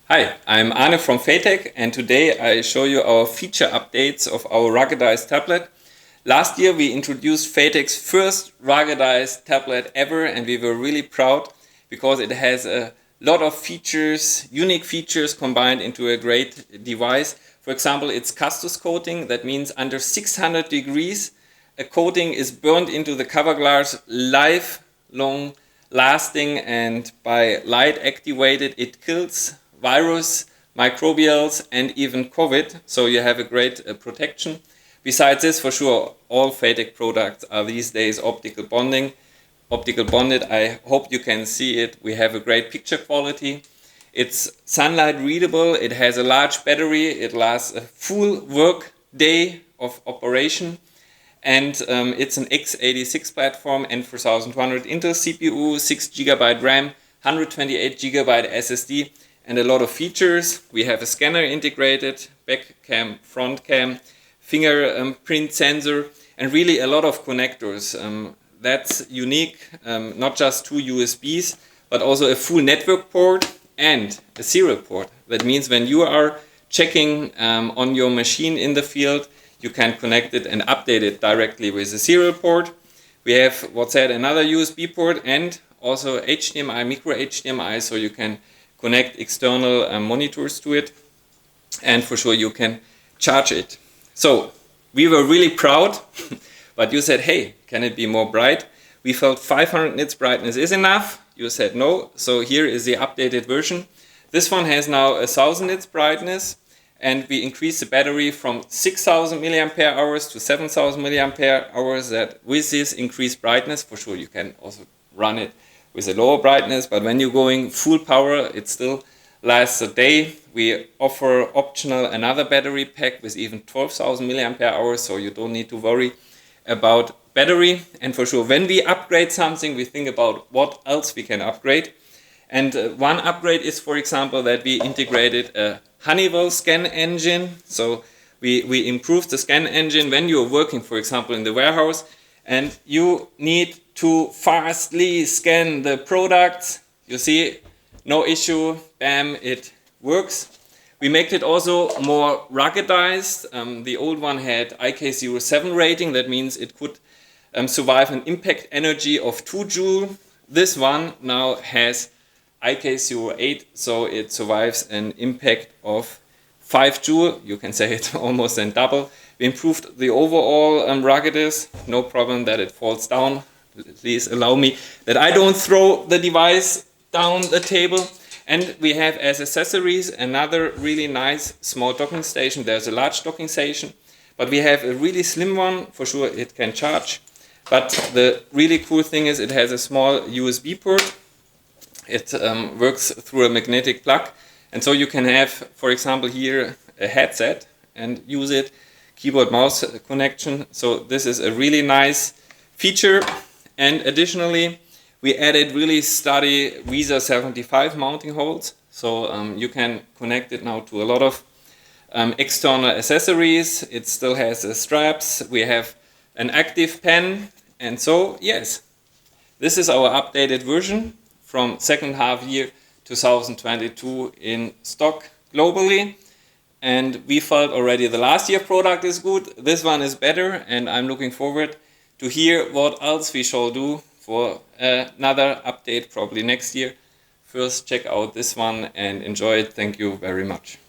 Hi, I'm Arne from faytech, and today I show you our feature updates of our ruggedized tablet. Last year we introduced faytech's first ruggedized tablet ever, and we were really proud because it has a lot of features, unique features combined into a great device. For example, it's Kastus Coating. That means under 600 degrees a coating is burned into the cover glass, lifelong lasting, and by light activated it kills virus, microbials, and even COVID, so you have a great protection. Besides this, for sure, all faytech products are these days optical bonding. Optical bonded, I hope you can see it. We have a great picture quality. It's sunlight readable, it has a large battery, it lasts a full work day of operation, and it's an x86 platform, N4200 Intel CPU, 6 GB RAM, 128 GB SSD, and a lot of features. We have a scanner integrated, back cam, front cam, fingerprint sensor, and really a lot of connectors. That's unique, not just two USBs, but also a full network port and a serial port. That means when you are checking on your machine in the field, you can connect it and update it directly with a serial port. We have another USB port and also HDMI, micro HDMI, so you can connect external monitors to it, and for sure you can charge it. So we were really proud, but you said, hey, can it be more bright? We felt 500 nits brightness is enough. You said no, so here is the updated version. This one has now 1000 nits brightness, and we increased the battery from 6000 milliampere hours to 7000 milliampere hours. That with this increased brightness, for sure you can also run it with a lower brightness, but when you're going full power, it still lasts a day. We offer optional another battery pack with even 12,000 milliampere hours, so you don't need to worry about battery. And for sure, when we upgrade something, we think about what else we can upgrade. And one upgrade is, for example, that we integrated a Honeywell scan engine. So we improved the scan engine when you're working, for example, in the warehouse, and you need to fastly scan the products. You see, no issue, bam, it works. We make it also more ruggedized. The old one had IK07 rating, that means it could survive an impact energy of 2 joule. This one now has IK08, so it survives an impact of 5 joule. You can say it almost then double. We improved the overall ruggedness. No problem that it falls down. Please allow me that I don't throw the device down the table. And we have as accessories another really nice small docking station. There's a large docking station, but we have a really slim one. For sure it can charge. But the really cool thing is it has a small USB port. It works through a magnetic plug. And so you can have, for example, here a headset and use it, keyboard mouse connection. So this is a really nice feature. And additionally, we added really sturdy VESA 75 mounting holes. So you can connect it now to a lot of external accessories. It still has straps. We have an active pen. And so, yes, this is our updated version from second half year 2022 in stock globally. And we felt already the last year product is good. This one is better, and I'm looking forward to hear what else we shall do for another update probably next year. First, check out this one and enjoy it. Thank you very much.